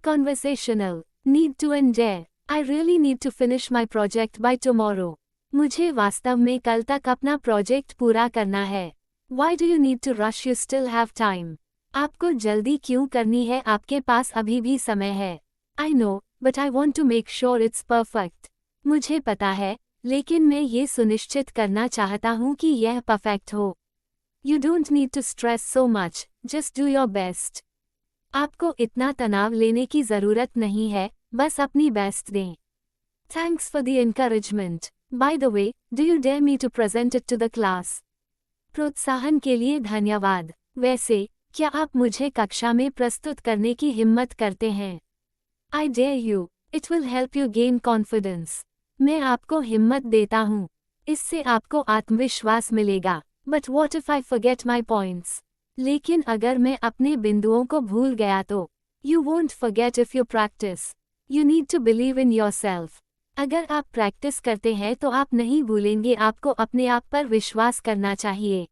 Conversational. Need to and dare. I really need to finish my project by tomorrow. मुझे वास्तव में कल तक अपना प्रोजेक्ट पूरा करना है. Why do you need to rush? You still have time. आपको जल्दी क्यों करनी है? आपके पास अभी भी समय है. I know, but I want to make sure it's perfect. मुझे पता है, लेकिन मैं ये सुनिश्चित करना चाहता हूँ कि यह परफेक्ट हो. You don't need to stress so much, just do your best. आपको इतना तनाव लेने की ज़रूरत नहीं है, बस अपनी बेस्ट दें. Thanks for the encouragement. By the way, do you dare me to present it to the class? प्रोत्साहन के लिए धन्यवाद. वैसे, क्या आप मुझे कक्षा में प्रस्तुत करने की हिम्मत करते हैं? I dare you. It will help you gain confidence. मैं आपको हिम्मत देता हूँ. इससे आपको आत्मविश्वास मिलेगा. But what if I forget my points? लेकिन अगर मैं अपने बिंदुओं को भूल गया तो? You won't forget if you practice. You need to believe in yourself. अगर आप प्रैक्टिस करते हैं तो आप नहीं भूलेंगे. आपको अपने आप पर विश्वास करना चाहिए.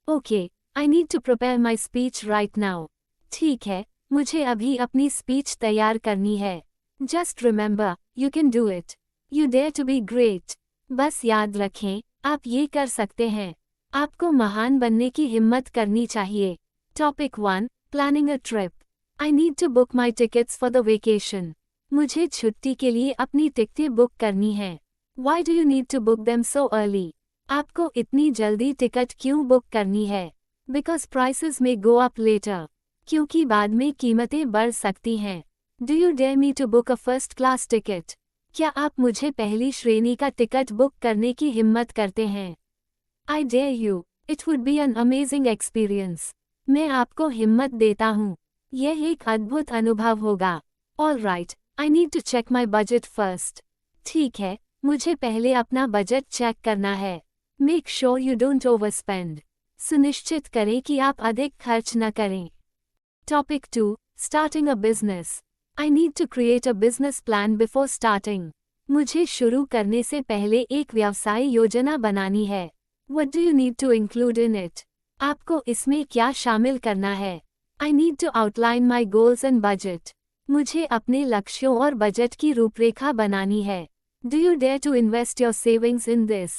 Okay, I need to prepare my speech right now. ठीक है, मुझे अभी अपनी स्पीच तैयार करनी है. Just remember, you can do it. You dare to be great. बस याद रखें, आप ये कर सकते हैं. आपको महान बनने की हिम्मत करनी चाहिए. Topic 1. Planning a trip. I need to book my tickets for the vacation. मुझे छुट्टी के लिए अपनी टिकटें बुक करनी हैं. Why do you need to book them so early? आपको इतनी जल्दी टिकट क्यों बुक करनी है? Because prices may go up later. क्योंकि बाद में कीमतें बढ़ सकती हैं. Do you dare me to book a first class ticket? क्या आप मुझे पहली श्रेणी का टिकट बुक करने की हिम्मत करते हैं? I dare you. It would be an amazing experience. मैं आपको हिम्मत देता हूँ. यह एक अद्भुत अनुभव होगा. All right, I need to check my budget first. ठीक है, मुझे पहले अपना बजट चेक करना है. Make sure you don't overspend. सुनिश्चित करें कि आप अधिक खर्च न करें. Topic 2. Starting a business. I need to create a business plan before starting. मुझे शुरू करने से पहले एक व्यवसाय योजना बनानी है. What do you need to include in it? आपको इसमें क्या शामिल करना है? I need to outline my goals and budget. मुझे अपने लक्ष्यों और बजट की रूपरेखा बनानी है. Do you dare to invest your savings in this?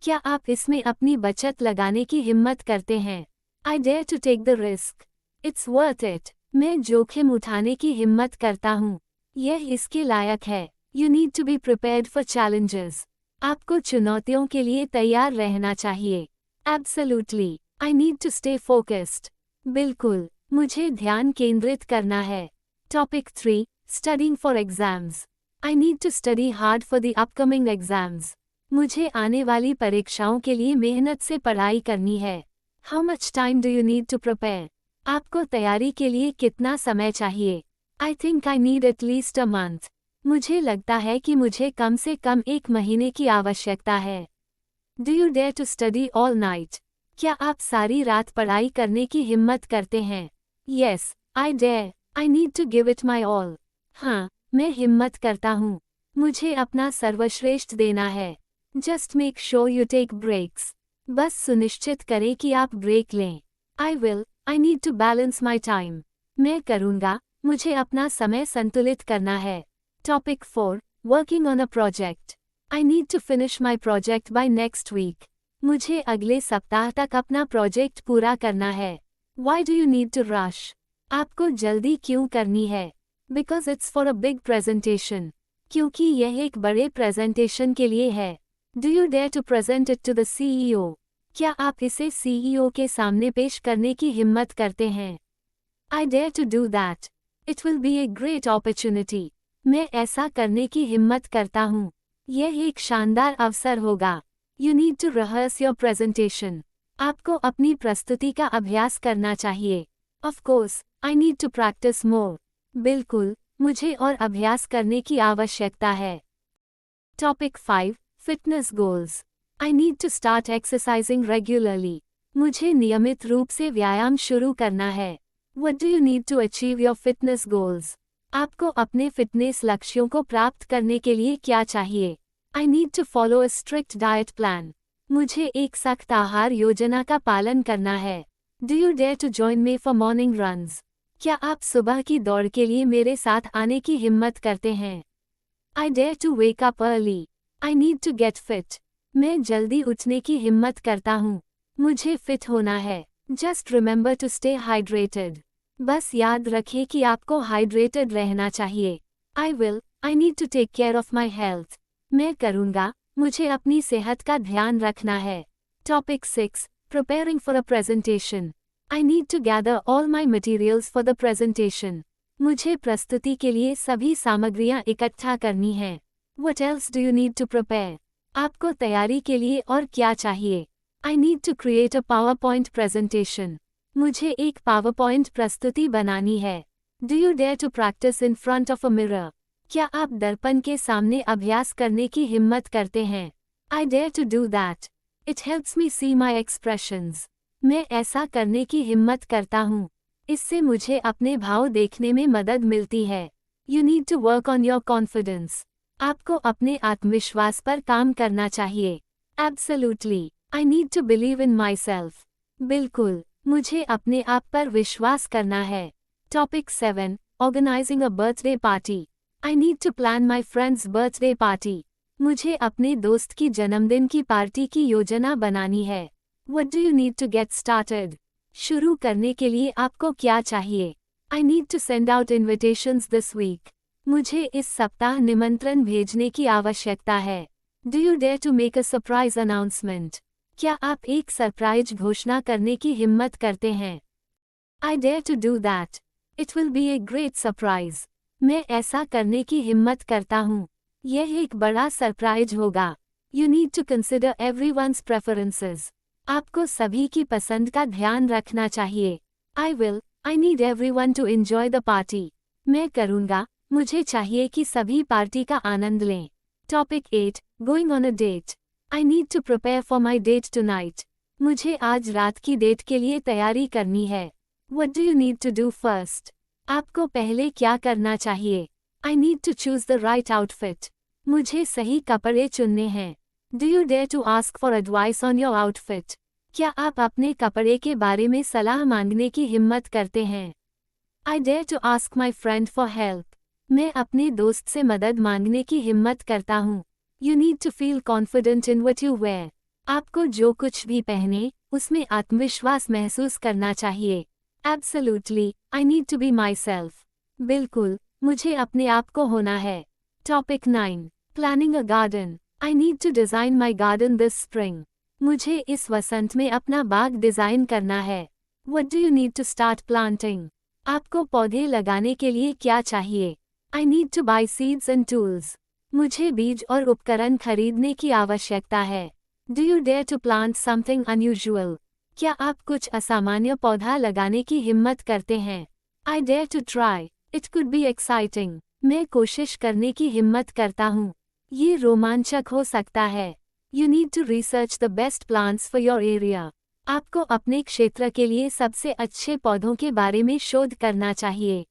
क्या आप इसमें अपनी बचत लगाने की हिम्मत करते हैं? I dare to take the risk. It's worth it. मैं जोखिम उठाने की हिम्मत करता हूँ. यह इसके लायक है. You need to be prepared for challenges. आपको चुनौतियों के लिए तैयार रहना चाहिए. Absolutely. I need to stay focused. बिल्कुल, मुझे ध्यान केंद्रित करना है. Topic 3. Studying for exams. I need to study hard for the upcoming exams. मुझे आने वाली परीक्षाओं के लिए मेहनत से पढ़ाई करनी है. How much time do you need to prepare? आपको तैयारी के लिए कितना समय चाहिए? I think I need at least a month. मुझे लगता है कि मुझे कम से कम 1 महीने की आवश्यकता है. Do you dare to study all night? क्या आप सारी रात पढ़ाई करने की हिम्मत करते हैं? Yes, I dare. I need to give it my all. हाँ, मैं हिम्मत करता हूँ. मुझे अपना सर्वश्रेष्ठ देना है. Just make sure you take breaks. बस सुनिश्चित करें कि आप ब्रेक लें. I will. I need to balance my time. मैं करूँगा, मुझे अपना समय संतुलित करना है. Topic 4. Working on a project. I need to finish my project by next week. मुझे अगले सप्ताह तक अपना प्रोजेक्ट पूरा करना है. Why do you need to rush? आपको जल्दी क्यों करनी है? Because it's for a big presentation. क्योंकि यह एक बड़े प्रेजेंटेशन के लिए है. Do you dare to present it to the CEO? क्या आप इसे CEO के सामने पेश करने की हिम्मत करते हैं? I dare to do that. It will be a great opportunity. मैं ऐसा करने की हिम्मत करता हूँ. यह एक शानदार अवसर होगा. You need to rehearse your presentation. आपको अपनी प्रस्तुति का अभ्यास करना चाहिए. Of course, I need to practice more. बिल्कुल, मुझे और अभ्यास करने की आवश्यकता है. Topic 5. Fitness goals. I need to start exercising regularly. मुझे नियमित रूप से व्यायाम शुरू करना है. What do you need to achieve your fitness goals? आपको अपने फिटनेस लक्ष्यों को प्राप्त करने के लिए क्या चाहिए? I need to follow a strict diet plan. मुझे एक सख्त आहार योजना का पालन करना है. Do you dare to join me for morning runs? क्या आप सुबह की दौड़ के लिए मेरे साथ आने की हिम्मत करते हैं? I dare to wake up early. I need to get fit. मैं जल्दी उठने की हिम्मत करता हूँ। मुझे फिट होना है। Just remember to stay hydrated. बस याद रखें कि आपको हाइड्रेटेड रहना चाहिए। I will. I need to take care of my health. मैं करूँगा। मुझे अपनी सेहत का ध्यान रखना है। Topic 6. Preparing for a presentation. I need to gather all my materials for the presentation. मुझे प्रस्तुति के लिए सभी सामग्रियाँ इकट्ठा करनी हैं। What else do you need to prepare? आपको तैयारी के लिए और क्या चाहिए? I need to create a PowerPoint presentation. मुझे एक PowerPoint प्रस्तुति बनानी है। Do you dare to practice in front of a mirror? क्या आप दर्पण के सामने अभ्यास करने की हिम्मत करते हैं? I dare to do that. It helps me see my expressions. मैं ऐसा करने की हिम्मत करता हूँ। इससे मुझे अपने भाव देखने में मदद मिलती है। You need to work on your confidence. आपको अपने आत्मविश्वास पर काम करना चाहिए। Absolutely. I need to believe in myself. बिल्कुल, मुझे अपने आप पर विश्वास करना है। Topic 7. Organizing a birthday party. I need to plan my friend's birthday party. मुझे अपने दोस्त की जन्मदिन की पार्टी की योजना बनानी है। What do you need to get started? शुरू करने के लिए आपको क्या चाहिए? I need to send out invitations this week. मुझे इस सप्ताह निमंत्रण भेजने की आवश्यकता है। Do you dare to make a surprise announcement? क्या आप एक सरप्राइज घोषणा करने की हिम्मत करते हैं? I dare to do that. It will be a great surprise. मैं ऐसा करने की हिम्मत करता हूँ। यह एक बड़ा सरप्राइज होगा। You need to consider everyone's preferences. आपको सभी की पसंद का ध्यान रखना चाहिए। I will. I need everyone to enjoy the party. मैं करूँगा। मुझे चाहिए कि सभी पार्टी का आनंद लें। Topic 8. Going on a date. I need to prepare for my date tonight. मुझे आज रात की डेट के लिए तैयारी करनी है। What do you need to do first? आपको पहले क्या करना चाहिए? I need to choose the right outfit. मुझे सही कपड़े चुनने हैं। Do you dare to ask for advice on your outfit? क्या आप अपने कपड़े के बारे में सलाह मांगने की हिम्मत करते हैं? I dare to ask my friend for help. मैं अपने दोस्त से मदद मांगने की हिम्मत करता हूँ। You need to feel confident in what you wear. आपको जो कुछ भी पहने, उसमें आत्मविश्वास महसूस करना चाहिए। Absolutely. I need to be myself. बिल्कुल, मुझे अपने आप को होना है। Topic 9. Planning a garden. I need to design my garden this spring. मुझे इस वसंत में अपना बाग डिज़ाइन करना है। What do you need to start planting? आपको पौधे लगाने के लिए क्या चाहिए? I need to buy seeds and tools. मुझे बीज और उपकरण खरीदने की आवश्यकता है। Do you dare to plant something unusual? क्या आप कुछ असामान्य पौधा लगाने की हिम्मत करते हैं? I dare to try. It could be exciting. मैं कोशिश करने की हिम्मत करता हूँ। ये रोमांचक हो सकता है। You need to research the best plants for your area. आपको अपने क्षेत्र के लिए सबसे अच्छे पौधों के बारे में शोध करना चाहिए।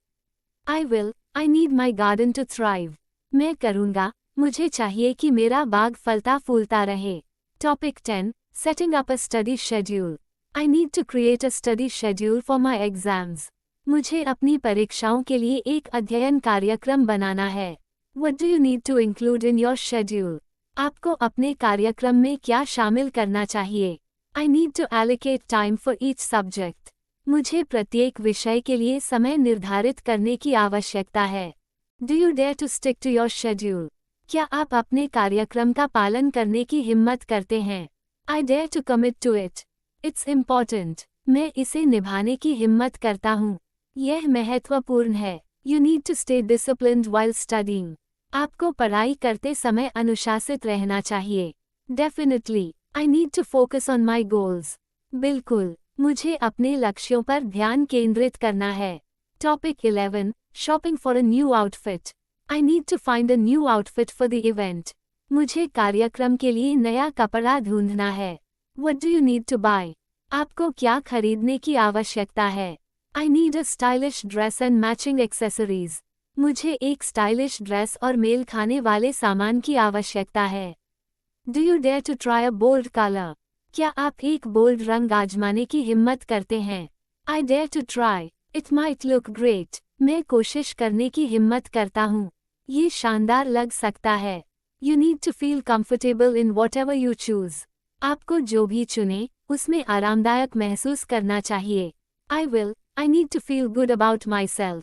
I will. I need my garden to thrive. मैं करूँगा। मुझे चाहिए कि मेरा बाग फलता फूलता रहे। Topic 10. Setting up a study schedule. I need to create a study schedule for my exams. मुझे अपनी परीक्षाओं के लिए एक अध्ययन कार्यक्रम बनाना है। What do you need to include in your schedule? आपको अपने कार्यक्रम में क्या शामिल करना चाहिए? I need to allocate time for each subject. मुझे प्रत्येक विषय के लिए समय निर्धारित करने की आवश्यकता है। Do you dare to stick to your schedule? क्या आप अपने कार्यक्रम का पालन करने की हिम्मत करते हैं? I dare to commit to it. It's important. मैं इसे निभाने की हिम्मत करता हूँ। यह महत्वपूर्ण है। You need to stay disciplined while studying. आपको पढ़ाई करते समय अनुशासित रहना चाहिए। Definitely. I need to focus on my goals. बिल्कुल, मुझे अपने लक्ष्यों पर ध्यान केंद्रित करना है। Topic 11. Shopping for a new outfit. I need to find a new outfit for the event. मुझे कार्यक्रम के लिए नया कपड़ा ढूंढना है। What do you need to buy? आपको क्या खरीदने की आवश्यकता है? I need a stylish dress and matching accessories. मुझे एक स्टाइलिश ड्रेस और मेल खाने वाले सामान की आवश्यकता है। Do you dare to try a bold color? क्या आप एक बोल्ड रंग आजमाने की हिम्मत करते हैं? I dare to try. It might look great. मैं कोशिश करने की हिम्मत करता हूँ. ये शानदार लग सकता है. You need to feel comfortable in whatever you choose. आपको जो भी चुने, उसमें आरामदायक महसूस करना चाहिए. I will. I need to feel good about myself.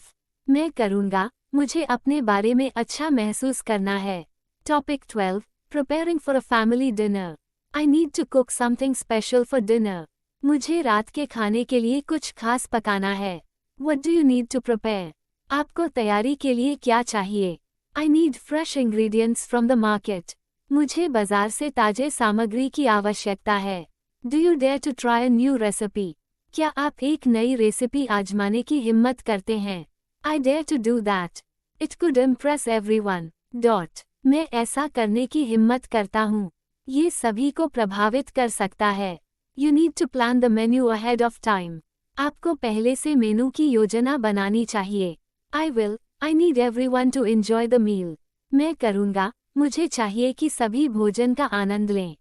मैं करूँगा, मुझे अपने बारे में अच्छा महसूस करना है. Topic 12. Preparing for a family dinner. I need to cook something special for dinner. मुझे रात के खाने के लिए कुछ खास पकाना है. What do you need to prepare? आपको तैयारी के लिए क्या चाहिए? I need fresh ingredients from the market. मुझे बाजार से ताजे सामग्री की आवश्यकता है. Do you dare to try a new recipe? क्या आप एक नई रेसिपी आजमाने की हिम्मत करते हैं? I dare to do that. It could impress everyone. मैं ऐसा करने की हिम्मत करता हूँ. ये सभी को प्रभावित कर सकता है. You need to plan the menu ahead of time. आपको पहले से मेनू की योजना बनानी चाहिए. I will. I need everyone to enjoy the meal. मैं करूँगा, मुझे चाहिए कि सभी भोजन का आनंद लें.